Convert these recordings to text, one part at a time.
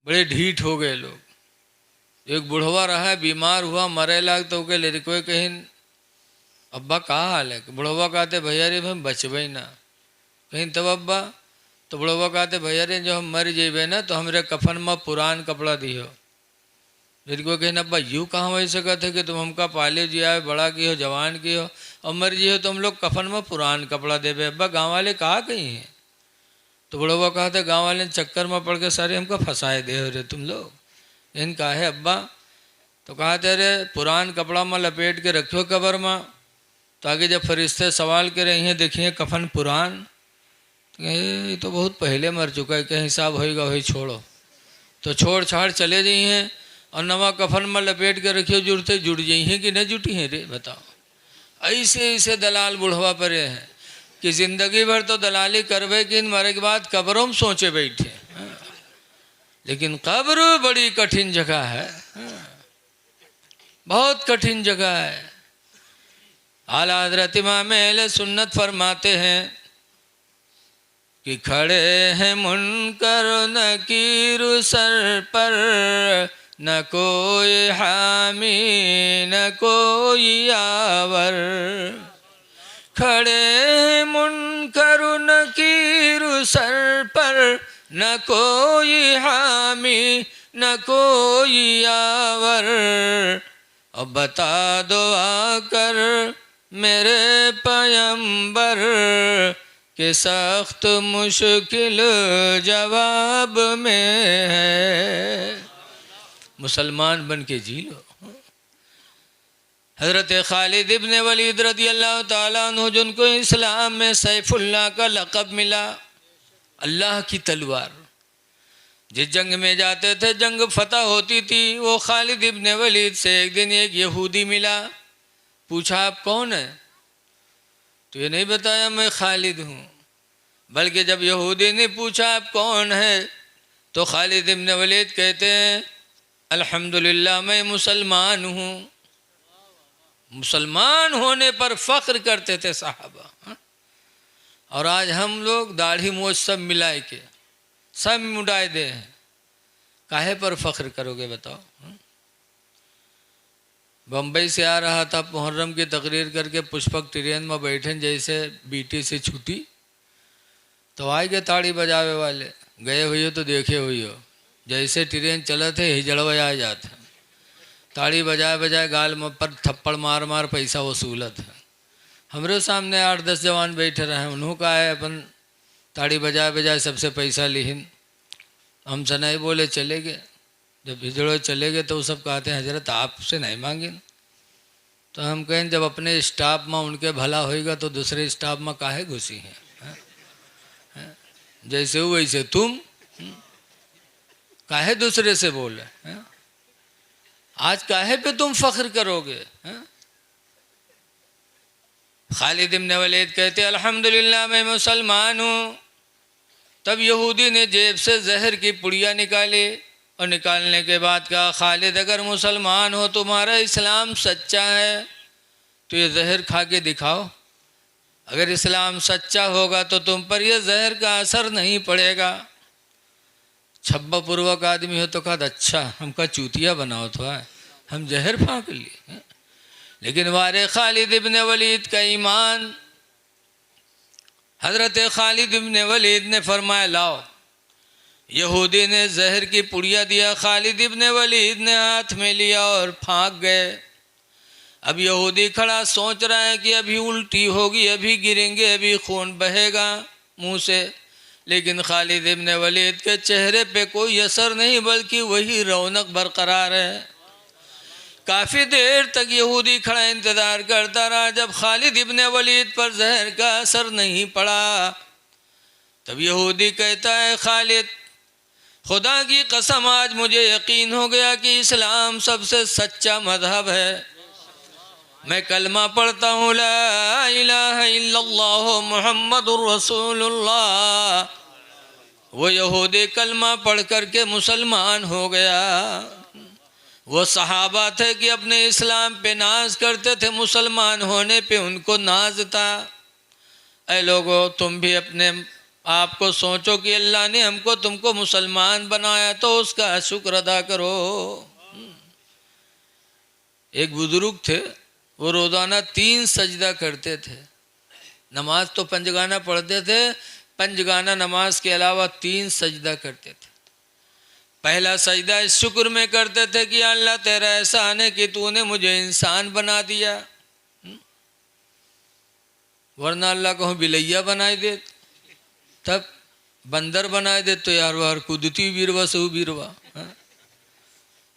बड़े ढीठ हो गए लोग। एक बुढ़वा रहा है, बीमार हुआ, मरे लाग तो के लड़कों कहीं अब्बा कहाँ हाल है? बुढ़वा कहते भैया रे हम बचबे ना। कहीं तब अब्बा? तो बुढ़वा कहते भैया रे जो हम मर जेबे ना तो हमरे कफन में पुरान कपड़ा दियो। लड़को कहीं अब्बा यूँ कहाँ हो सकते कि तुम हमका पाले जिया बड़ा की हो जवान की हो और मर जी हो तो हम लोग कफन में पुरान कपड़ा देवे। अब्बा गाँव वाले कहाँ कहीं हैं? तो बुढ़वा कहते गाँव वाले चक्कर में पड़ के सारे हमको फंसाए दे हो रे तुम लोग। इनका है अब्बा? तो कहते अरे पुरान कपड़ा में लपेट के रखो कब्र में, ताकि जब फरिश्ते सवाल करे हैं देखिए कफन पुरान, तो ये तो बहुत पहले मर चुका है, कहीं हिसाब होएगा वही छोड़ो। तो छोड़ छाड़ चले जाई हैं और नवा कफन में लपेट के रखियो, जुड़ते जुड़ जाई हैं कि नहीं जुटी हैं रे बताओ। ऐसे ऐसे दलाल बुढ़वा परे हैं कि जिंदगी भर तो दलाली करवे कि मरे के बाद कब्रों में सोचे बैठे। लेकिन कब्र बड़ी कठिन जगह है, बहुत कठिन जगह है। आला हज़रत इमाम अहले सुन्नत फरमाते हैं कि खड़े हैं मुनकर नकीर सर पर, न कोई हामी न कोई यावर। खड़े हैं मुनकर नकीर सर पर, न कोई हामी न कोई यावर। अब बता दो आकर मेरे पैगंबर के सख्त मुश्किल जवाब में है। मुसलमान बन के जी लो। हज़रत खालिद इब्न वलीद रज़ी अल्लाह ताला अन्हु जिनको इस्लाम में सैफुल्लाह का लक़ब मिला, अल्लाह की तलवार, जिस जंग में जाते थे जंग फतह होती थी। वो खालिद इब्न वलीद से एक दिन एक यहूदी मिला, पूछा आप कौन है? तो ये नहीं बताया मैं खालिद हूँ, बल्कि जब यहूदी ने पूछा आप कौन है तो खालिद इब्न वलीद कहते हैं अल्हम्दुलिल्लाह मैं मुसलमान हूँ। मुसलमान होने पर फ़ख्र करते थे साहबा। और आज हम लोग दाढ़ी मोछ सब मिलाए के सब मुड़ाए दे हैं, काहे पर फ़ख्र करोगे बताओ? बम्बई से आ रहा था, मुहर्रम की तकरीर करके पुष्पक ट्रेन में बैठे, जैसे बीटी से छुट्टी तो आए गए ताड़ी बजावे वाले, गए हुई हो तो देखे हुई हो, जैसे ट्रेन चले थे हिजड़वा आ जाते, ताड़ी बजाए बजाए गाल में पर थप्पड़ मार मार पैसा वसूलत है। हमरे सामने 8-10 जवान बैठे रहे, उन्हों का है अपन ताड़ी बजाए बजाए सबसे पैसा लिहिन, हमसे नहीं बोले चले गए। जब हिजड़ो चले गए तो वो सब कहते हैं हजरत आपसे नहीं मांगे। तो हम कहें जब अपने स्टाफ में उनके भला होएगा तो दूसरे स्टाफ में काहे घुसी हैं? जैसे हो वैसे तुम काहे दूसरे से बोले? आज काहे पे तुम फख्र करोगे? खालिद इब्न वलीद कहते अल्हम्दुलिल्लाह मैं मुसलमान हूँ। तब यहूदी ने जेब से जहर की पुड़िया निकाली और निकालने के बाद कहा खालिद अगर मुसलमान हो तुम्हारा इस्लाम सच्चा है तो ये जहर खा के दिखाओ, अगर इस्लाम सच्चा होगा तो तुम पर यह जहर का असर नहीं पड़ेगा। छब्बा पूर्वक आदमी हो तो कहा अच्छा हमका चूतिया बनाओ तो है, हम जहर फाँक लिए। लेकिन वारे खालिद इब्न वलीद का ईमान, हज़रत खालिद इब्न वलीद ने फरमाया लाओ। यहूदी ने जहर की पुड़िया दिया, खालिद इब्न वलीद ने हाथ में लिया और फाँक गए। अब यहूदी खड़ा सोच रहा है कि अभी उल्टी होगी, अभी गिरेंगे, अभी खून बहेगा मुंह से, लेकिन खालिद इब्न वलीद के चेहरे पे कोई असर नहीं, बल्कि वही रौनक बरकरार है। काफ़ी देर तक यहूदी खड़ा इंतज़ार करता रहा। जब खालिद इब्न वलीद पर जहर का असर नहीं पड़ा तब यहूदी कहता है खालिद खुदा की कसम आज मुझे यकीन हो गया कि इस्लाम सबसे सच्चा मज़हब है। मैं कलमा पढ़ता हूँ ला इलाहा इल्लल्लाह मुहम्मदुर रसूलुल्लाह। वो यहूदी कलमा पढ़ कर के मुसलमान हो गया। वो सहाबा थे कि अपने इस्लाम पे नाज करते थे, मुसलमान होने पे उनको नाज था। ऐ लोगो तुम भी अपने आपको सोचो कि अल्लाह ने हमको तुमको मुसलमान बनाया तो उसका शुक्र अदा करो। एक बुजुर्ग थे, वो रोज़ाना 3 सजदा करते थे। नमाज तो पंजगाना पढ़ते थे, पंजगाना नमाज के अलावा 3 सजदा करते थे। पहला सजदा इस शुक्र में करते थे कि अल्लाह तेरा एहसान है कि तूने मुझे इंसान बना दिया, वरना अल्लाह कहूँ बिलैया बनाए दे, तब बंदर बनाए दे तो यार वार कुदती बीरवा सहू बीरवा।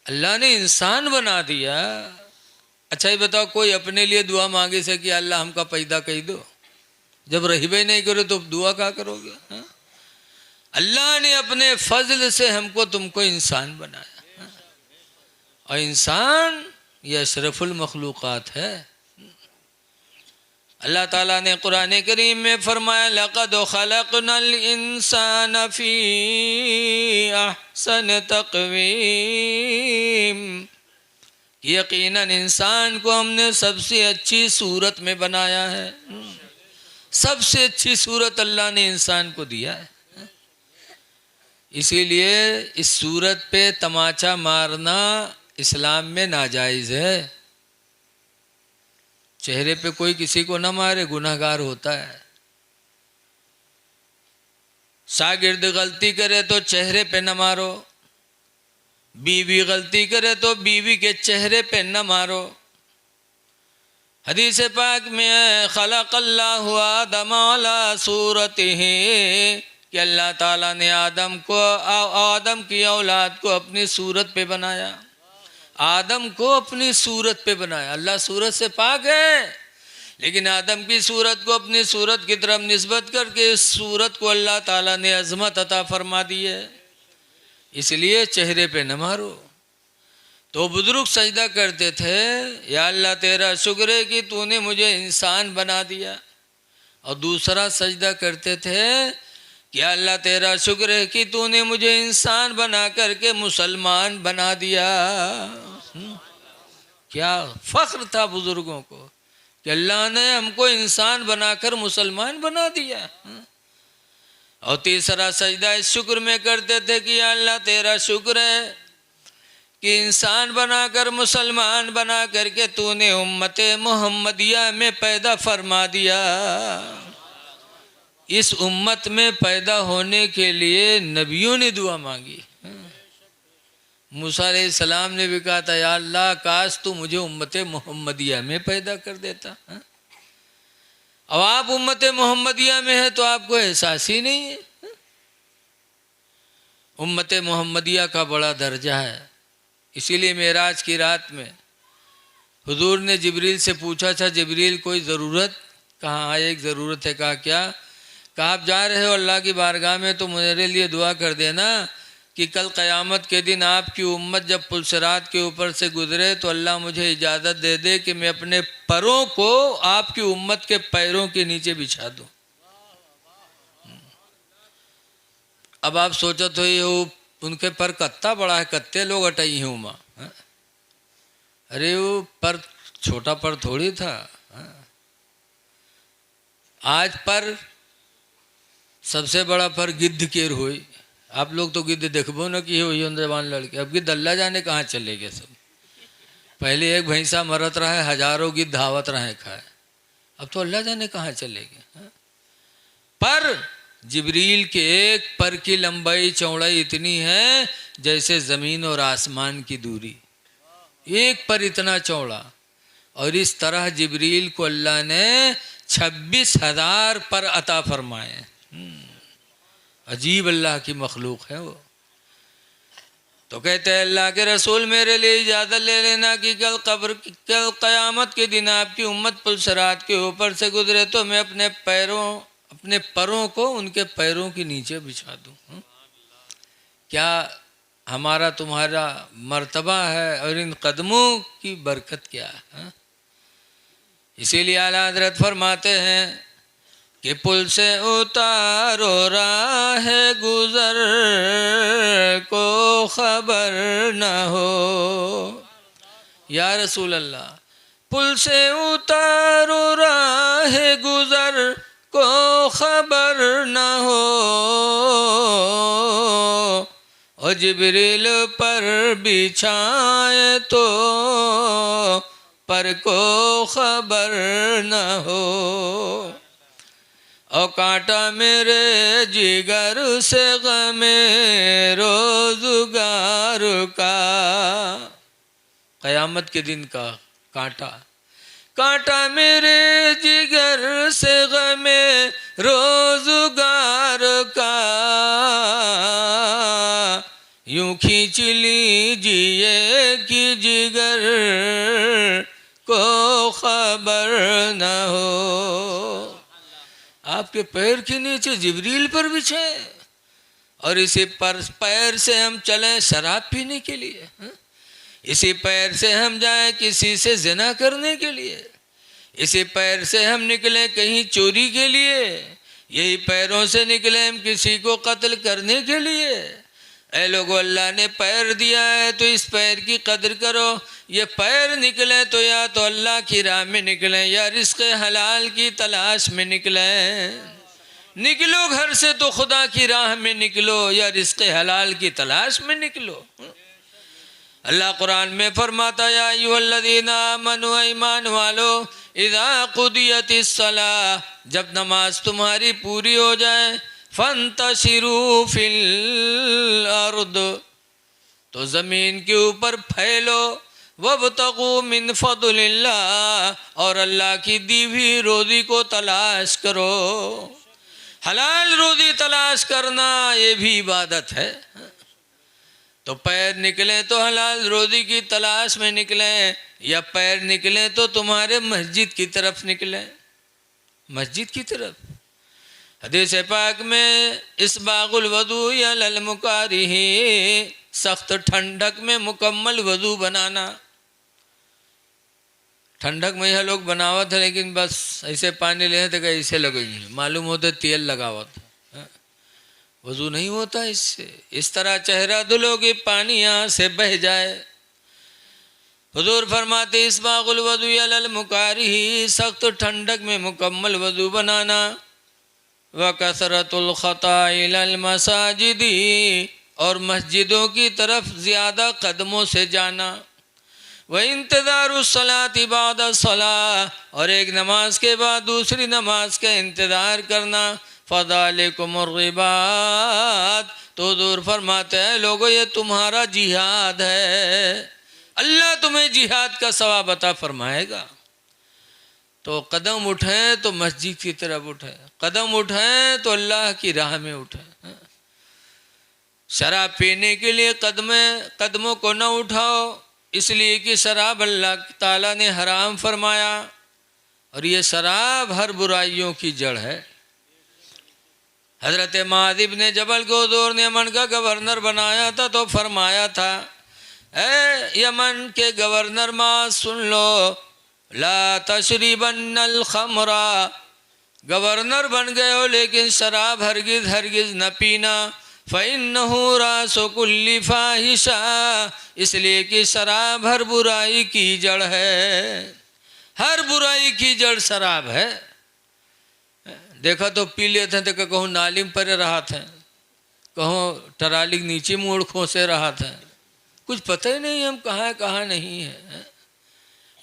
अल्लाह ने इंसान बना दिया। अच्छा ये बताओ, कोई अपने लिए दुआ मांगे से कि अल्लाह हमका पैदा कही दो, जब रहीबे नहीं करो तो दुआ क्या करोगे? अल्लाह ने अपने फजल से हमको तुमको इंसान बनाया, और इंसान ये अशरफुल मखलूक़ात है। अल्लाह ताला ने कुरान करीम में फरमाया लक़द खलक़नल इंसान फ़ी अहसन तक़वीम, यकीनन इंसान को हमने सबसे अच्छी सूरत में बनाया है। सबसे अच्छी सूरत अल्लाह ने इंसान को दिया है। इसीलिए इस सूरत पे तमाचा मारना इस्लाम में नाजायज़ है। चेहरे पे कोई किसी को न मारे, गुनहगार होता है। शागिर्द गलती करे तो चेहरे पे न मारो, बीवी गलती करे तो बीवी के चेहरे पे न मारो। हदीस पाक में खलक़ल्लाहु आदम अला सूरतिही, कि अल्लाह ताला ने आदम की औलाद को अपनी सूरत पे बनाया। आदम को अपनी सूरत पे बनाया। अल्लाह सूरत से पाक है, लेकिन आदम की सूरत को अपनी सूरत की तरफ निस्बत करके इस सूरत को अल्लाह ताला ने अज़मत अता फरमा दी है। इसलिए चेहरे पे न मारो। तो बुजुर्ग सजदा करते थे, या अल्लाह तेरा शुक्र है कि तूने मुझे इंसान बना दिया। और दूसरा सजदा करते थे कि अल्लाह तेरा शुक्र है कि तूने मुझे इंसान बना करके मुसलमान बना दिया। क्या फख्र था बुजुर्गों को कि अल्लाह ने हमको इंसान बनाकर मुसलमान बना दिया। और तीसरा सजदा इस शुक्र में करते थे कि अल्लाह तेरा शुक्र है कि इंसान बनाकर मुसलमान बना करके तूने उम्मत मोहम्मदिया में पैदा फरमा दिया। इस उम्मत में पैदा होने के लिए नबियों ने दुआ मांगी। मूसा अलैहिस्सलाम ने भी कहा था, या अल्लाह काश तू मुझे उम्मत मोहम्मदिया में पैदा कर देता। अब आप उम्मत मोहम्मदिया में है तो आपको एहसास ही नहीं है। उम्मत मोहम्मदिया का बड़ा दर्जा है। इसीलिए मेराज की रात में हुजूर ने जिब्रील से पूछा था, जिब्रील कोई ज़रूरत? कहाँ आए, एक ज़रूरत है। कहा क्या? कहा आप जा रहे हो अल्लाह की बारगाह में तो मेरे लिए दुआ कर देना कि कल क़यामत के दिन आपकी उम्मत जब पुलसिरात के ऊपर से गुजरे तो अल्लाह मुझे इजाज़त दे दे कि मैं अपने पैरों को आपकी उम्मत के पैरों के नीचे बिछा दूँ। अब आप सोचो तो ये उनके पर कत्ता बड़ा है, कत्ते लोग अटाई हैं उमा। अरे वो पर छोटा पर थोड़ी था। आज पर सबसे बड़ा पर गिद्ध केर हुई। आप लोग तो गिद्ध देखबो न कि हुई जवान लड़के। अब गिद्ध अल्लाह जाने कहाँ चले गए सब। पहले एक भैंसा मरत रहा है, हजारों गिद्ध धावत रहे खाए। अब तो अल्लाह जाने कहाँ चले गए। पर जिब्रील के एक पर की लंबाई चौड़ाई इतनी है जैसे ज़मीन और आसमान की दूरी। एक पर इतना चौड़ा। और इस तरह जिब्रील को अल्लाह ने 26,000 पर अता फरमाए। अजीब अल्लाह की मखलूक है वो। तो कहते हैं अल्लाह के रसूल मेरे लिए इजाज़त ले लेना कि कल क़यामत के दिन आपकी उम्मत पुलसरात के ऊपर से गुजरे तो मैं अपने परों को उनके पैरों के नीचे बिछा दूँ। क्या हमारा तुम्हारा मर्तबा है और इन कदमों की बरकत क्या है। इसीलिए आला हज़रत फरमाते हैं कि पुल से उतारो राह गुजर को खबर न हो। या रसूल अल्लाह, पुल से उतारो राह गुजर को खबर न हो, और जिब्रील पर बिछाए तो पर को खबर न हो, और कांटा मेरे जिगर से गमे रोज़गार का, क़यामत के दिन का कांटा, कांटा मेरे जिगर से गमे रोज़गार का, यूं खींच लीजिए कि जिगर को खबर न हो। आपके पैर के नीचे जिब्रील पर बिछे और इसी पर पैर से हम चलें शराब पीने के लिए, इसी पैर से हम जाएं किसी से ज़िना करने के लिए, इसी पैर से हम निकले कहीं चोरी के लिए, यही पैरों से निकले हम किसी को कत्ल करने के लिए। ऐ लोगो, अल्लाह ने पैर दिया है तो इस पैर की कदर करो। ये पैर निकले तो या तो अल्लाह की राह में निकले या रिज़्क़ हलाल की तलाश में निकले। निकलो घर से तो खुदा की राह में निकलो या रिज़्क़ हलाल की तलाश में निकलो। अल्लाह कुरान में फरमाता या अय्युहल्लज़ीना आमनू, ईमान वालो, इज़ा कुदियतिस सलाह, जब नमाज तुम्हारी पूरी हो जाए, फंतशिरू फिल अर्द, तो ज़मीन के ऊपर फैलो, वब्तगू मिन फदलिल्लाह, और अल्लाह की दी हुई रोज़ी को तलाश करो। हलाल रोज़ी तलाश करना ये भी इबादत है। तो पैर निकले तो हलाल रोज़ी की तलाश में निकले, या पैर निकले तो तुम्हारे मस्जिद की तरफ निकले, मस्जिद की तरफ। हदीस पाक में इस्बागुल वज़ू या लल मुकारिही, सख्त ठंडक में मुकम्मल वज़ू बनाना। ठंडक में यह लोग बनावत है, लेकिन बस ऐसे पानी ले तो ऐसे लगेंगे, मालूम होता तेल लगावत, वज़ू नहीं होता इससे। इस तरह चेहरा धुलोगे पानी यहाँ से बह जाए। हुजूर फरमाते इस्बागुल वज़ू या लल मुकारिही, सख्त ठंडक में मुकम्मल वज़ू बनाना। व कसरतुल खता इलल मसाजिदी, और मस्जिदों की तरफ ज़्यादा कदमों से जाना। व इंतज़ारुस सलाति बाद सलाह, और एक नमाज के बाद दूसरी नमाज का इंतज़ार करना। फ़ज़ालिकुमुर रिबात, तो दूर फरमाते हैं लोगों ये तुम्हारा जिहाद है, अल्लाह तुम्हें जिहाद का सवाब अता फरमाएगा। तो कदम उठें तो मस्जिद की तरफ उठें, कदम उठें तो अल्लाह की राह में उठें। शराब पीने के लिए कदमों को न उठाओ, इसलिए कि शराब अल्लाह ताला ने हराम फरमाया, और ये शराब हर बुराइयों की जड़ है। हज़रत मुआज़ इब्न जबल को हुज़ूर ने यमन का गवर्नर बनाया था, तो फरमाया था, ऐ यमन के गवर्नर मुआज़ सुन लो, ला तशरिबन्नल खमरा, गवर्नर बन गए हो लेकिन शराब हरगिज़ हरगिज़ न पीना। फ़इन्नहु रासु कुल्ली फ़ाहिशा, इसलिए कि शराब हर बुराई की जड़ है, हर बुराई की जड़ शराब है। देखा तो पी लेते थे, कहूँ नालिम पर रहा था, कहूँ टराली नीचे मोड़ खोसे रहा था, कुछ पता ही नहीं हम कहाँ नहीं है।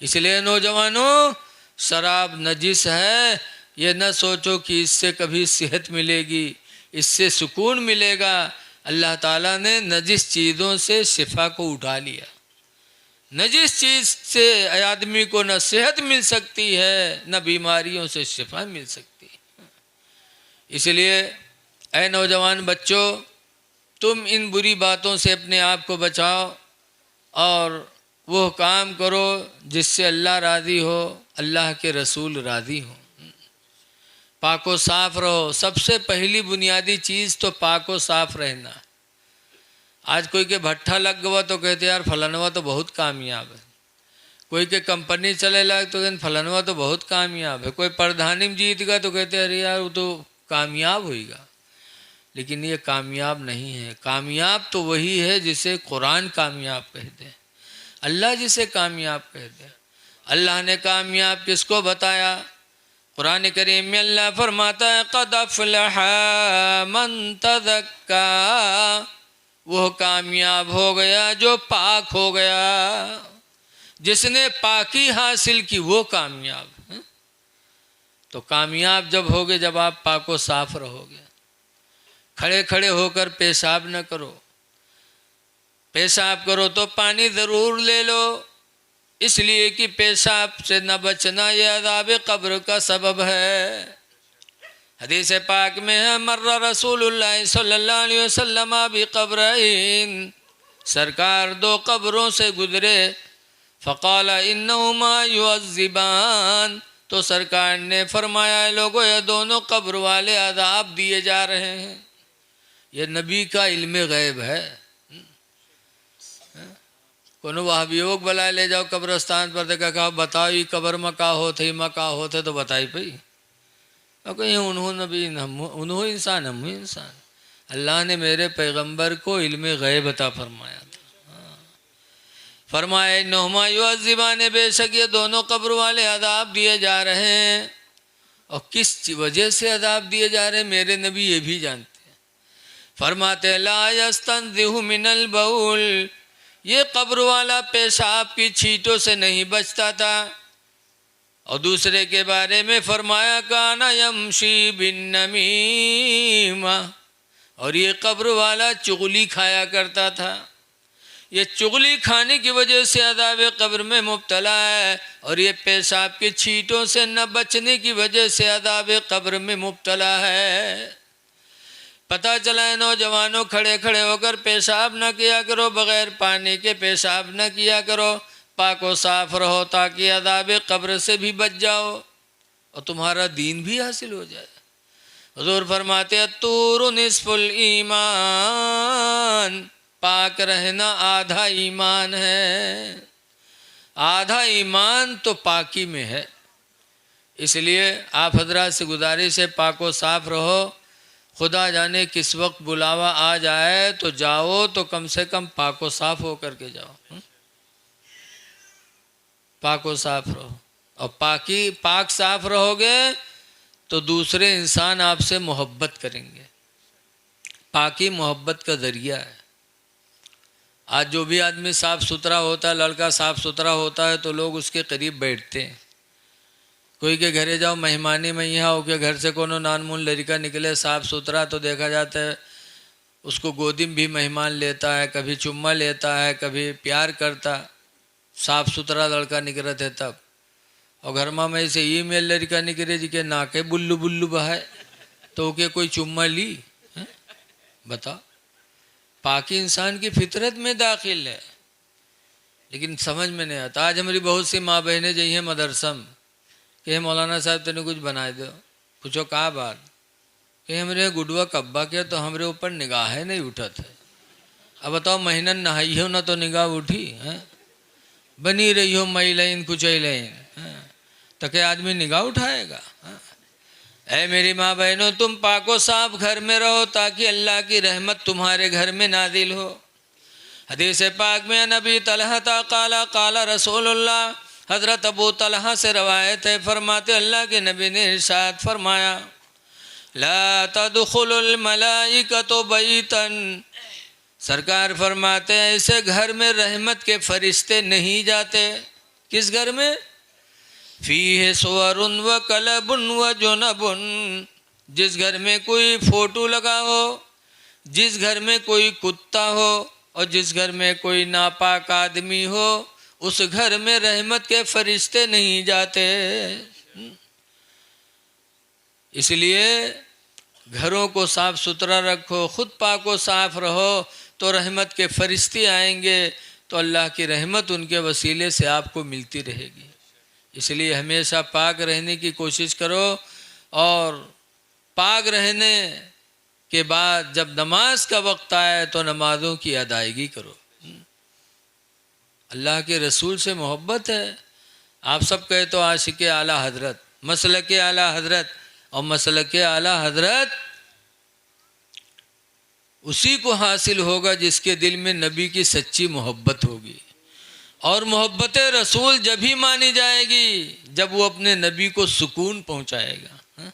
इसलिए नौजवानों, शराब नजिस है, ये न सोचो कि इससे कभी सेहत मिलेगी, इससे सुकून मिलेगा। अल्लाह ताला ने नजिस चीज़ों से शिफा को उठा लिया। नजिस चीज़ से आदमी को न सेहत मिल सकती है, न बीमारियों से शिफा मिल सकती है। इसलिए ऐ नौजवान बच्चों, तुम इन बुरी बातों से अपने आप को बचाओ और वो काम करो जिससे अल्लाह राज़ी हो, अल्लाह के रसूल राज़ी हो। पाको साफ़ रहो, सबसे पहली बुनियादी चीज़ तो पाको साफ़ रहना। आज कोई के भट्ठा लग गया तो कहते यार फलानवा तो बहुत कामयाब है, कोई के कंपनी चले लग तो कहते फलानवा तो बहुत कामयाब है, कोई प्रधानी में जीत गया तो कहते अरे यार वो तो कामयाब होगा। लेकिन ये कामयाब नहीं है। कामयाब तो वही है जिसे कुरान कामयाब कहते हैं, अल्लाह जिसे कामयाब कहते हैं। अल्लाह ने कामयाब किसको बताया? कुरान करीम में अल्लाह फरमाता है क़द अफ़लह मन तज़क्का, वो कामयाब हो गया जो पाक हो गया, जिसने पाकी हासिल की वो कामयाब है। तो कामयाब जब होगे जब आप पाको साफ रहोगे। खड़े खड़े होकर पेशाब न करो, पेशाब करो तो पानी ज़रूर ले लो, इसलिए कि पेशाब से न बचना ये अज़ाब कब्र का सबब है। हदीस पाक में है मर्रा रसूलुल्लाह सल्लल्लाहु अलैहि वसल्लम भी कब्रैन, सरकार दो कब्रों से गुजरे, फ़क़ाल इन्नहुमा युअज़्ज़िबान, तो सरकार ने फरमाया लोगों ये दोनों कब्र वाले अज़ाब दिए जा रहे हैं। ये नबी का इल्म गैब है। कोनो वहाबियों बुला ले जाओ कब्रस्तान पर देखा कहा बताओ ये कब्र में का होते तो बताई पई, और कहीं उन्होंने भी उन्होंने इंसान हम इंसान, अल्लाह ने मेरे पैगंबर को इल्म गैब अता फरमाया था। फरमाया इन्नुहुमा युअज़्ज़िबान, बेशक ये दोनों कब्र वाले अज़ाब दिए जा रहे हैं। और किस वजह से अज़ाब दिए जा रहे हैं मेरे नबी ये भी जानते हैं। फरमाते ला यस्तंज़िहु मिनल बउल, ये कब्र वाला पेशाब की छींटों से नहीं बचता था। और दूसरे के बारे में फरमाया काना यमशी बिन नमीमा, और ये कब्र वाला चुगली खाया करता था। ये चुगली खाने की वजह से अज़ाब कब्र में मुब्तला है, और ये पेशाब की छींटों से न बचने की वजह से अज़ाब कब्र में मुब्तला है। पता चला है नौजवानों खड़े खड़े होकर पेशाब न किया करो, बग़ैर पानी के पेशाब न किया करो, पाको साफ रहो ताकि अज़ाब कब्र से भी बच जाओ और तुम्हारा दीन भी हासिल हो जाए। हुज़ूर फरमाते अत्तूरु निस्फुल ईमान, पाक रहना आधा ईमान है। आधा ईमान तो पाकी में है, इसलिए आप हजरात से गुजारिश है पाको साफ रहो। खुदा जाने किस वक्त बुलावा आ जाए तो जाओ तो कम से कम पाको साफ हो करके जाओ। पाको साफ रहो, और पाक साफ रहोगे तो दूसरे इंसान आपसे मोहब्बत करेंगे। पाकी मोहब्बत का ज़रिया है। आज जो भी आदमी साफ़ सुथरा होता है, लड़का साफ़ सुथरा होता है तो लोग उसके करीब बैठते हैं। कोई के घरे जाओ मेहमानी में, यहाँ हो के घर से कोनो नानमून लड़का निकले साफ़ सुथरा तो देखा जाता है उसको गोदी में भी मेहमान लेता है, कभी चुम्मा लेता है, कभी प्यार करता। साफ़ सुथरा लड़का निकलत है तब। और घर में ऐसे ही मेल लड़का निकले जी के नाके बुल्लू बुल्लू बहाए तो के कोई चुम्मा ली है? बता, पाकी इंसान की फितरत में दाखिल है, लेकिन समझ में नहीं आता। आज हमारी बहुत सी माँ बहनें जई हैं मदरसम कि मौलाना साहब तेने कुछ बनाए दो, पूछो कहा बात, कि हमरे गुडवा कब्बा के तो हमरे ऊपर निगाह नहीं उठत है। अब बताओ महीना नहाई हो ना तो निगाह उठी है, बनी रही हो मई लाइन कुछ लाइन तो क्या आदमी निगाह उठाएगा? ऐ मेरी माँ बहनों, तुम पाको साफ घर में रहो ताकि अल्लाह की रहमत तुम्हारे घर में नाजिल हो। हदीस पाक में नबी तलहा काला काला रसूलुल्लाह, हज़रत अबू तलहा से रवायत है, फरमाते अल्लाह के नबी ने इरशाद फरमाया ला तदखुलुल मलाइकतु बैतन, सरकार फरमाते हैं ऐसे घर में रहमत के फरिश्ते नहीं जाते। किस घर में? फीहे सुवरुन व कलबुन व जुनबुन, जिस घर में कोई फोटो लगा हो, जिस घर में कोई कुत्ता हो और जिस घर में कोई नापाक आदमी हो, उस घर में रहमत के फरिश्ते नहीं जाते। इसलिए घरों को साफ सुथरा रखो, खुद पाको साफ रहो तो रहमत के फरिश्ते आएंगे, तो अल्लाह की रहमत उनके वसीले से आपको मिलती रहेगी। इसलिए हमेशा पाक रहने की कोशिश करो, और पाक रहने के बाद जब नमाज का वक्त आए तो नमाज़ों की अदायगी करो। अल्लाह के रसूल से मोहब्बत है। आप सब कहे तो आशिक आला हजरत, मसलक आला हजरत, और मसलक आला हजरत उसी को हासिल होगा जिसके दिल में नबी की सच्ची मोहब्बत होगी। और मोहब्बत रसूल जब ही मानी जाएगी जब वो अपने नबी को सुकून पहुंचाएगा। हाँ?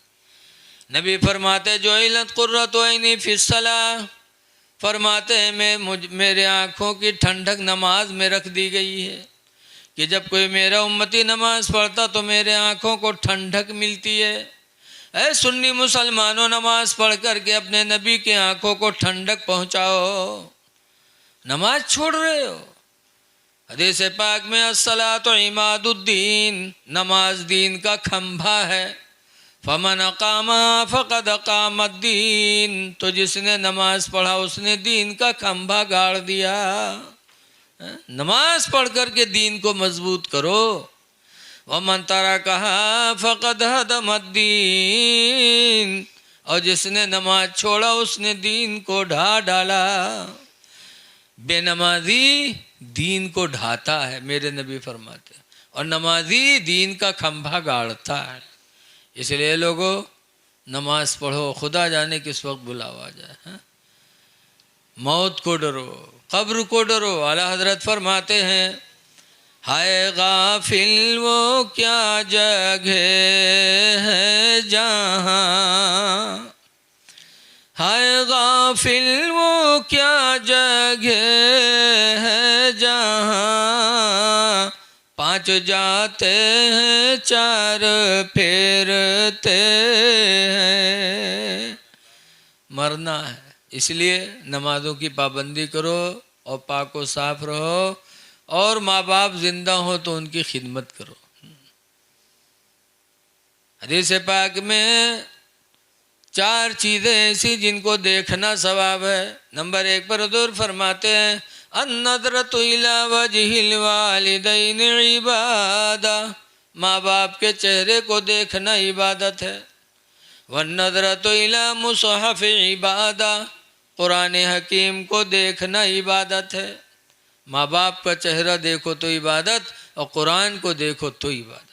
नबी फरमाते जो इलत कुर्रत ऐनी फिस्सलाह, फरमाते हैं मेरे आँखों की ठंडक नमाज में रख दी गई है कि जब कोई मेरा उम्मती नमाज पढ़ता तो मेरे आँखों को ठंडक मिलती है। ऐ सुन्नी मुसलमानों, नमाज पढ़ कर के अपने नबी के आँखों को ठंडक पहुँचाओ। नमाज छोड़ रहे हो। हदीस पाक में अस्सलातु इमादुद्दीन, नमाज दीन का खंभा है। फमन अकामा फ़क़द अकामद्दीन, तो जिसने नमाज पढ़ा उसने दीन का खंभा गाड़ दिया। नमाज पढ़ कर के दीन को मजबूत करो। वमन तरकहा फ़क़द हदमद्दीन, और जिसने नमाज छोड़ा उसने दीन को ढा डाला। बेनमाजी दीन को ढाता है, मेरे नबी फरमाते हैं, और नमाजी दीन का खंभा गाड़ता है। इसलिए लोगों नमाज पढ़ो, खुदा जाने किस वक्त बुलावा जाए। हाँ? मौत को डरो, कब्र को डरो। आला हजरत फरमाते हैं हाय गाफिल वो क्या जगह है जहाँ, हाय गाफिल वो क्या जगह है जहाँ, पांच जाते हैं चार फेरते हैं। मरना है, इसलिए नमाजों की पाबंदी करो और पाक व साफ रहो, और माँ बाप जिंदा हो तो उनकी खिदमत करो। हदीस पाक में चार चीज़ें ऐसी जिनको देखना सवाब है। नंबर 1 पर हुज़ूर फरमाते हैं अन्नज़रतु इला वजहिल वालिदैन इबादा, माँ बाप के चेहरे को देखना इबादत है। वन्नज़रतु इला मुसहफ़ इबादा, कुरान हकीम को देखना इबादत है। माँ बाप का चेहरा देखो तो इबादत, और कुरान को देखो तो इबादत।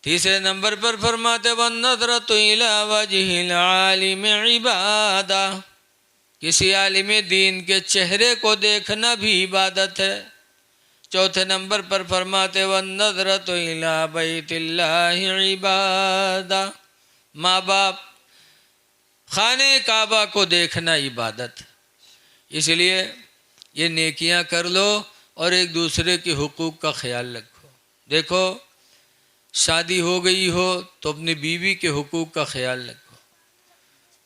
तीसरे नंबर पर फरमाते वन्नज़रतु इला वजहिल आलिम इबादा, किसी आलिम दीन के चेहरे को देखना भी इबादत है। चौथे नंबर पर फरमाते वन्नज़रतु इला बैतिल्लाहि इबादा, माँ बाप खाने काबा को देखना इबादत। इसलिए ये नेकियां कर लो और एक दूसरे के हुकूक का ख्याल रखो। देखो शादी हो गई हो तो अपनी बीवी के हुकूक का ख्याल रखो।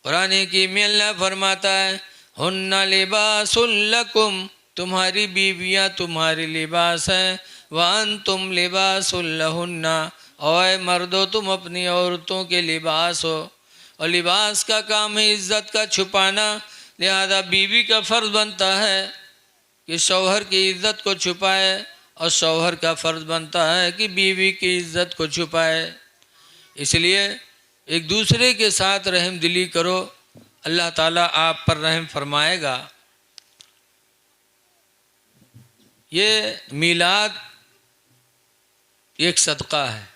कुरान की में अल्लाह फरमाता है हुन्ना लिबासुल लकुम, तुम्हारी बीवियाँ तुम्हारी लिबास हैं, वांतुम लिबासुल लहुन्ना, और मर्दो तुम अपनी औरतों के लिबास हो। और लिबास का काम है इज्जत का छुपाना, लिहाजा बीवी का फ़र्ज़ बनता है कि शौहर की इज्जत को छुपाए, और शौहर का फ़र्ज़ बनता है कि बीवी की इज्जत को छुपाए। इसलिए एक दूसरे के साथ रहम दिली करो, अल्लाह ताला आप पर रहम फरमाएगा। ये मीलाद एक सदका है,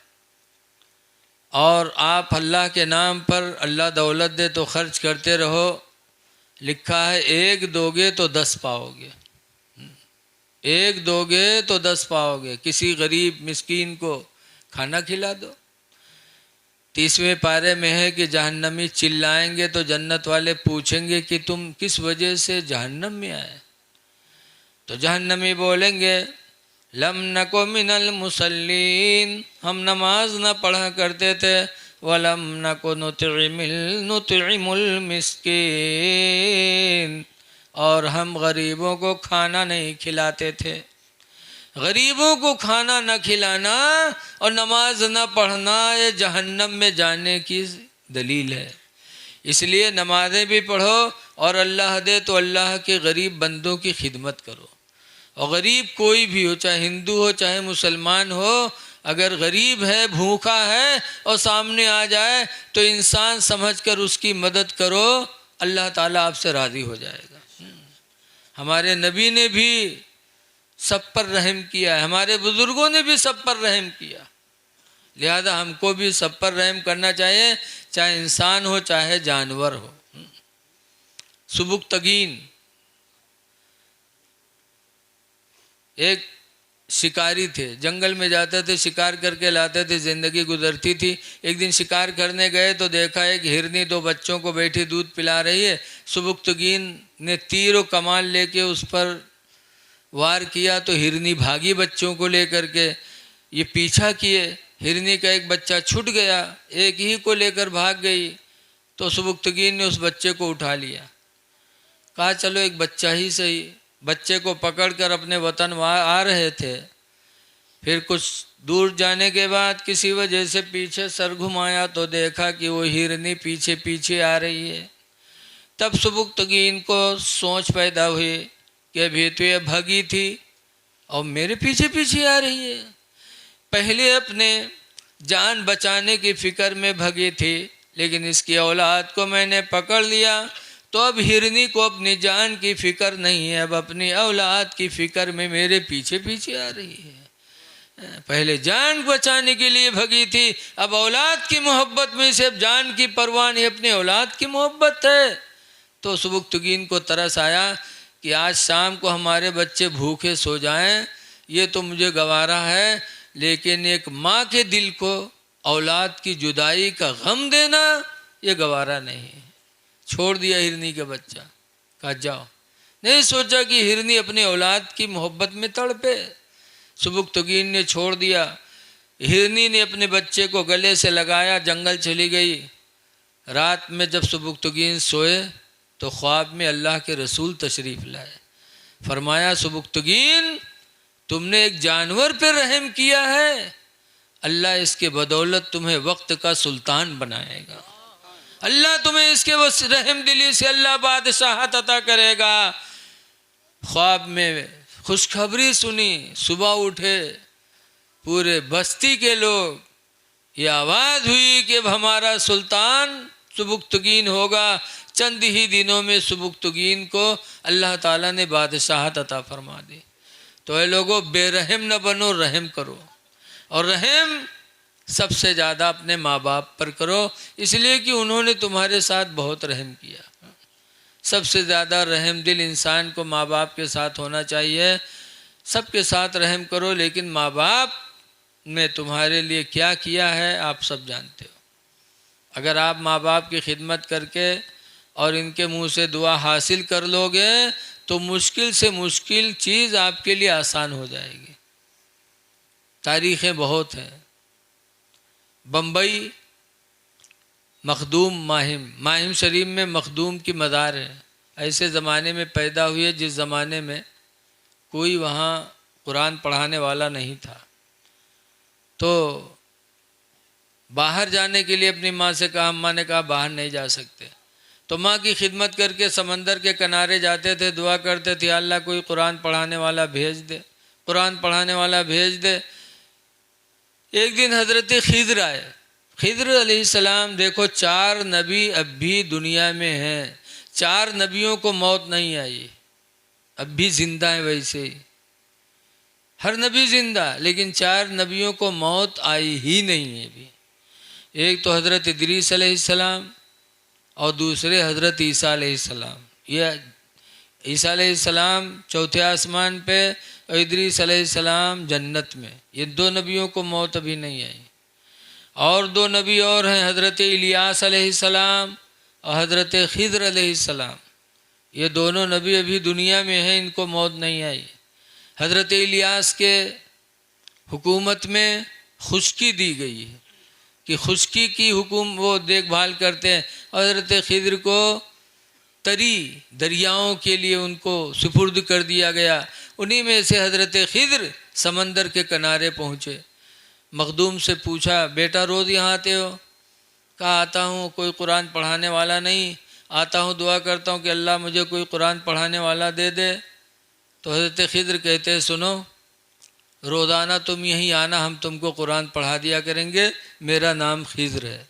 और आप अल्लाह के नाम पर अल्लाह दौलत दे तो खर्च करते रहो। लिखा है 1 दोगे तो 10 पाओगे, 1 दोगे तो 10 पाओगे। किसी गरीब मिस्कीन को खाना खिला दो। 30वें पारे में है कि जहन्नमी चिल्लाएंगे तो जन्नत वाले पूछेंगे कि तुम किस वजह से जहन्नम में आए, तो जहन्नमी बोलेंगे लम नको मिनल मुसल्लीन, हम नमाज न पढ़ा करते थे, वलम नको नुतिमुल मिस्कीन, और हम गरीबों को खाना नहीं खिलाते थे। गरीबों को खाना न खिलाना और नमाज न पढ़ना ये जहन्नम में जाने की दलील है। इसलिए नमाजें भी पढ़ो और अल्लाह दे तो अल्लाह के गरीब बंदों की खिदमत करो। और गरीब कोई भी हो, चाहे हिंदू हो चाहे मुसलमान हो, अगर गरीब है, भूखा है और सामने आ जाए तो इंसान समझकर उसकी मदद करो, अल्लाह ताला आपसे राज़ी हो जाएगा। हमारे नबी ने भी सब पर रहम किया है, हमारे बुजुर्गों ने भी सब पर रहम किया, लिहाजा हमको भी सब पर रहम करना चाहिए, चाहे इंसान हो चाहे जानवर हो। सुबुक्तगीन एक शिकारी थे, जंगल में जाते थे, शिकार करके लाते थे, जिंदगी गुजरती थी। एक दिन शिकार करने गए तो देखा एक हिरनी दो बच्चों को बैठी दूध पिला रही है। सुबुक्तगीन ने तीर और कमान लेके उस पर वार किया तो हिरनी भागी बच्चों को लेकर के। ये पीछा किए, हिरनी का एक बच्चा छूट गया, एक ही को लेकर भाग गई। तो सुबुक्तगीन ने उस बच्चे को उठा लिया, कहा चलो एक बच्चा ही सही। बच्चे को पकड़कर अपने वतन आ रहे थे। फिर कुछ दूर जाने के बाद किसी वजह से पीछे सर घुमाया तो देखा कि वो हिरनी पीछे पीछे आ रही है। तब सुबुक्तगीन को सोच पैदा हुई कि अभी तो ये भगी थी और मेरे पीछे पीछे आ रही है। पहले अपने जान बचाने की फिक्र में भगी थी, लेकिन इसकी औलाद को मैंने पकड़ लिया तो अब हिरनी को अपनी जान की फिक्र नहीं है, अब अपनी औलाद की फिक्र में मेरे पीछे पीछे आ रही है। पहले जान बचाने के लिए भगी थी, अब औलाद की मोहब्बत में से जान की परवाह नहीं, अपनी औलाद की मोहब्बत है। तो सुबुक्तगीन को तरस आया कि आज शाम को हमारे बच्चे भूखे सो जाएं, ये तो मुझे गवारा है, लेकिन एक माँ के दिल को औलाद की जुदाई का गम देना ये गवारा नहीं। छोड़ दिया हिरनी का बच्चा, कहा जाओ। नहीं सोचा कि हिरनी अपनी औलाद की मोहब्बत में तड़पे। सुबुक्तगीन ने छोड़ दिया। हिरनी ने अपने बच्चे को गले से लगाया, जंगल चली गई। रात में जब सुबुक्तगीन सोए तो ख्वाब में अल्लाह के रसूल तशरीफ़ लाए। फरमाया सुबुक्तगीन तुमने एक जानवर पर रहम किया है, अल्लाह इसके बदौलत तुम्हें वक्त का सुल्तान बनाएगा। अल्लाह तुम्हें इसके बस रहम दिली से अल्लाह बादशाहत अता करेगा। ख्वाब में खुशखबरी सुनी, सुबह उठे पूरे बस्ती के लोग, ये आवाज़ हुई कि अब हमारा सुल्तान सुबुक्तगीन होगा। चंद ही दिनों में सुबुक्तगीन को अल्लाह ताला ने बादशाहत अता फरमा दी। तो ये लोगों बेरहम न बनो, रहम करो, और रहम सबसे ज़्यादा अपने माँ बाप पर करो, इसलिए कि उन्होंने तुम्हारे साथ बहुत रहम किया। सबसे ज़्यादा रहम दिल इंसान को माँ बाप के साथ होना चाहिए। सबके साथ रहम करो, लेकिन माँ बाप ने तुम्हारे लिए क्या किया है आप सब जानते हो। अगर आप माँ बाप की खिदमत करके और इनके मुँह से दुआ हासिल कर लोगे तो मुश्किल से मुश्किल चीज़ आपके लिए आसान हो जाएगी। तारीख़ें बहुत हैं। बम्बई मखदूम माहिम शरीफ में मखदूम की मज़ार है। ऐसे ज़माने में पैदा हुए जिस ज़माने में कोई वहाँ कुरान पढ़ाने वाला नहीं था। तो बाहर जाने के लिए अपनी माँ से कहा, अम्मा ने कहा बाहर नहीं जा सकते। तो माँ की खिदमत करके समंदर के किनारे जाते थे, दुआ करते थे अल्लाह कोई कुरान पढ़ाने वाला भेज दे, कुरान पढ़ाने वाला भेज दे। एक दिन हज़रत खिद्र आए। खिद्र अलैहिस्सलाम, देखो 4 नबी अब भी दुनिया में हैं, 4 नबियों को मौत नहीं आई, अब भी जिंदा है। वैसे ही हर नबी जिंदा, लेकिन 4 नबियों को मौत आई ही नहीं है अभी। एक तो हज़रत इदरीस अलैहिस्सलाम और दूसरे हज़रत ईसा अलैहिस्सलाम। ये ईसा अलैहिस्सलाम चौथे आसमान पे और इदरीस अलैहिस्सलाम जन्नत में। ये 2 नबियों को मौत अभी नहीं आई। और 2 नबी और हैं, हज़रत इलियास अलैहिस्सलाम और हज़रत खिद्र अलैहिस्सलाम। ये दोनों नबी अभी दुनिया में हैं, इनको मौत नहीं आई। हज़रत इलियास के हुकूमत में खुश्की दी गई है कि खुश्की की हुकूम वो देखभाल करते हैं। हज़रत खिद्र को तरी दरियाओं के लिए उनको सुपुर्द कर दिया गया। उन्हीं में से हज़रत खिद्र समंदर के किनारे पहुँचे। मखदूम से पूछा, बेटा रोज़ यहाँ आते हो? कहा आता हूँ, कोई कुरान पढ़ाने वाला नहीं, आता हूँ दुआ करता हूँ कि अल्लाह मुझे कोई कुरान पढ़ाने वाला दे दे। तो हज़रत खिद्र कहते हैं, सुनो रोज़ाना तुम यहीं आना, हम तुमको कुरान पढ़ा दिया करेंगे, मेरा नाम खिद्र है,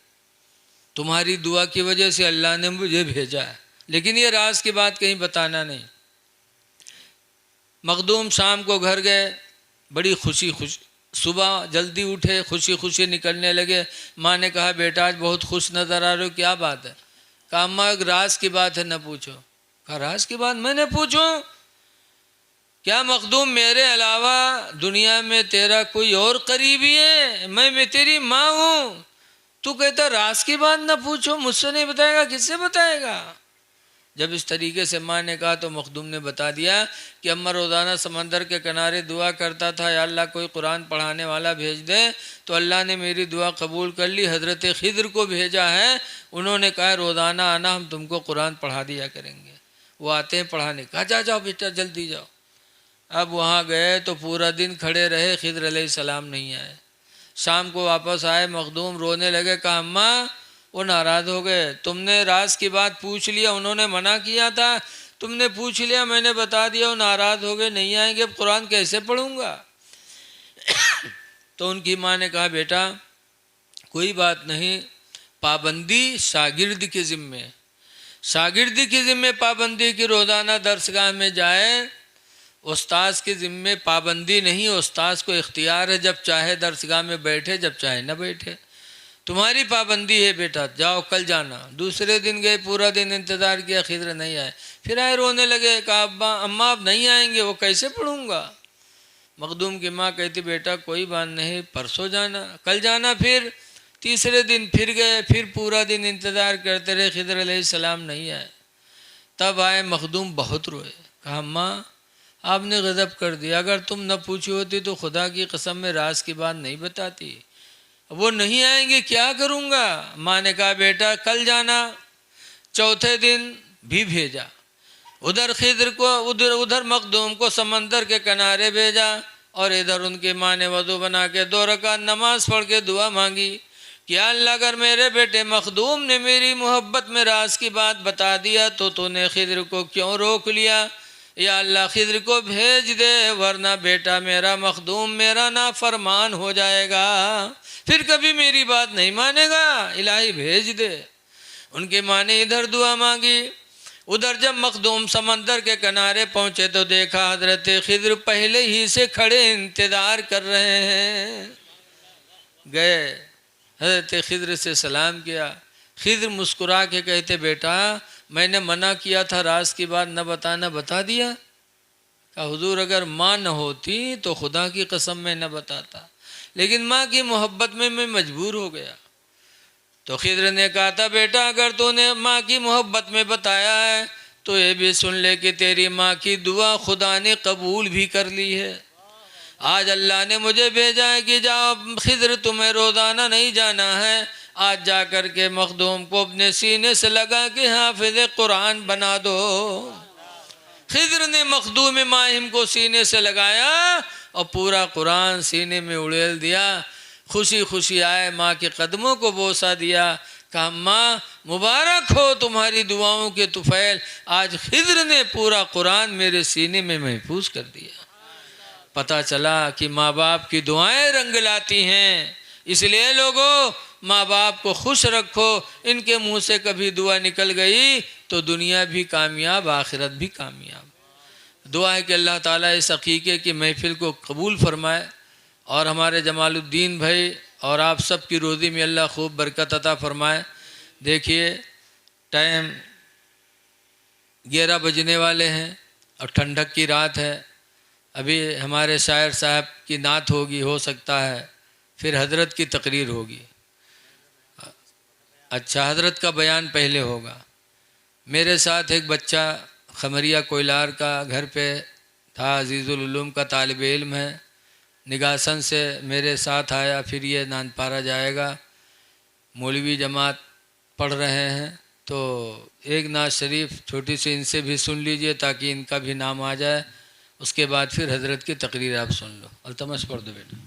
तुम्हारी दुआ की वजह से अल्लाह ने मुझे भेजा है, लेकिन ये राज की बात कहीं बताना नहीं। मखदूम शाम को घर गए, बड़ी खुशी सुबह जल्दी उठे, खुशी खुशी निकलने लगे। माँ ने कहा बेटा आज बहुत खुश नज़र आ रहे हो, क्या बात है? कहा अम्मा एक राज की बात है, न पूछो। कहा राज की बात? मैंने पूछूं क्या मखदूम मेरे अलावा दुनिया में तेरा कोई और करीबी है? मैं तेरी माँ हूँ। तू कहता राज की बात ना पूछो, मुझसे नहीं बताएगा, किससे बताएगा? जब इस तरीके से माँ ने कहा तो मखदूम ने बता दिया कि अम्मा रोज़ाना समंदर के किनारे दुआ करता था, या अल्लाह कोई कुरान पढ़ाने वाला भेज दे। तो अल्लाह ने मेरी दुआ कबूल कर ली, हज़रत खिद्र को भेजा है। उन्होंने कहा रोज़ाना आना, हम तुमको कुरान पढ़ा दिया करेंगे। वो आते हैं पढ़ाने। कहा जा जाओ बेटा जल्दी जाओ। अब वहाँ गए तो पूरा दिन खड़े रहे, खिद्र अलैहिस्सलाम नहीं आए। शाम को वापस आए, मखदूम रोने लगे। कहा अम्मा वो नाराज़ हो गए, तुमने राज की बात पूछ लिया, उन्होंने मना किया था, तुमने पूछ लिया, मैंने बता दिया, वो नाराज़ हो गए, नहीं आएंगे, अब कुरान कैसे पढ़ूंगा? तो उनकी माँ ने कहा बेटा कोई बात नहीं, पाबंदी शागिर्द के ज़िम्मे, शागिर्दी के ज़िम्मे पाबंदी की, रोज़ाना दरसगाह में जाए। उस्ताद के ज़िम्मे पाबंदी नहीं, उस्ताद को इख्तियार है, जब चाहे दरसगाह में बैठे, जब चाहे न बैठे। तुम्हारी पाबंदी है बेटा, जाओ कल जाना। दूसरे दिन गए, पूरा दिन इंतज़ार किया, खिद्र नहीं आए। फिर आए, रोने लगे। कहा अब्बा अम्मा अब नहीं आएंगे, वो कैसे पढ़ूंगा? मखदूम की माँ कहती बेटा कोई बात नहीं, परसों जाना, कल जाना। फिर तीसरे दिन फिर गए, फिर पूरा दिन इंतज़ार करते रहे, खिद्र अलैहिस्सलाम नहीं आए। तब आए, मखदूम बहुत रोए। कहा अम्मा आपने गज़ब कर दिया, अगर तुम न पूछी होती तो खुदा की कसम में राज की बात नहीं बताती। वो नहीं आएंगे, क्या करूँगा? माँ ने कहा बेटा कल जाना। चौथे दिन भी भेजा, उधर खिद्र को, उधर मखदूम को समंदर के किनारे भेजा, और इधर उनकी माँ ने वज़ू बना के 2 रकात नमाज पढ़ के दुआ मांगी कि अल्लाह अगर मेरे बेटे मखदूम ने मेरी मोहब्बत में राज की बात बता दिया तो तूने खिद्र को क्यों रोक लिया? या अल्लाह खिद्र को भेज दे, वरना बेटा मेरा मखदूम मेरा नाफरमान हो जाएगा, फिर कभी मेरी बात नहीं मानेगा, इलाही भेज दे। उनकी माँ ने इधर दुआ मांगी। उधर जब मखदूम समंदर के किनारे पहुँचे तो देखा हजरत खिद्र पहले ही से खड़े इंतज़ार कर रहे हैं। गए, हजरत खिद्र से सलाम किया। खिद्र मुस्कुरा के कहते बेटा मैंने मना किया था, राज की बात न बताना, बता दिया। कहा हुजूर अगर माँ न होती तो खुदा की कसम में न बताता, लेकिन माँ की मोहब्बत में मैं मजबूर हो गया। तो खिद्र ने कहा था बेटा अगर तूने माँ की मोहब्बत में बताया है तो ये भी सुन ले कि तेरी माँ की दुआ खुदा ने कबूल भी कर ली है। आज अल्लाह ने मुझे भेजा है कि जाओ खिद्र तुम्हें रोज़ाना नहीं जाना है, आज जा कर के मखदूम को अपने सीने से लगा के हाफिज़ कुरान बना दो। खिद्र ने मखदूम माहिम को सीने से लगाया और पूरा कुरान सीने में उड़ेल दिया। खुशी खुशी आए, माँ के कदमों को बोसा दिया। कहा माँ मुबारक हो तुम्हारी दुआओं के तुफैल, आज खिद्र ने पूरा कुरान मेरे सीने में महफूज कर दिया। पता चला कि माँ बाप की दुआएं रंग लाती हैं। इसलिए लोगों माँ बाप को खुश रखो, इनके मुंह से कभी दुआ निकल गई तो दुनिया भी कामयाब, आखिरत भी कामयाब। दुआ है कि अल्लाह ताला इस अकीक़े की महफ़िल को कबूल फरमाए और हमारे जमालुद्दीन भाई और आप सब की रोज़ी में अल्लाह खूब बरकत अता फरमाए। देखिए टाइम 11 बजने वाले हैं और ठंडक की रात है। अभी हमारे शायर साहब की नात होगी, हो सकता है फिर हज़रत की तकरीर होगी। अच्छा हज़रत का बयान पहले होगा। मेरे साथ एक बच्चा खमरिया कोयलार का घर पे था, अजीज़ुल उलूम का तालिब इल्म है, निगासन से मेरे साथ आया, फिर ये नानपारा जाएगा। मौलवी जमात पढ़ रहे हैं तो एक नात शरीफ छोटी सी इनसे भी सुन लीजिए ताकि इनका भी नाम आ जाए। उसके बाद फिर हज़रत की तकरीर आप सुन लो। अल्तमस पढ़ दो बेटा।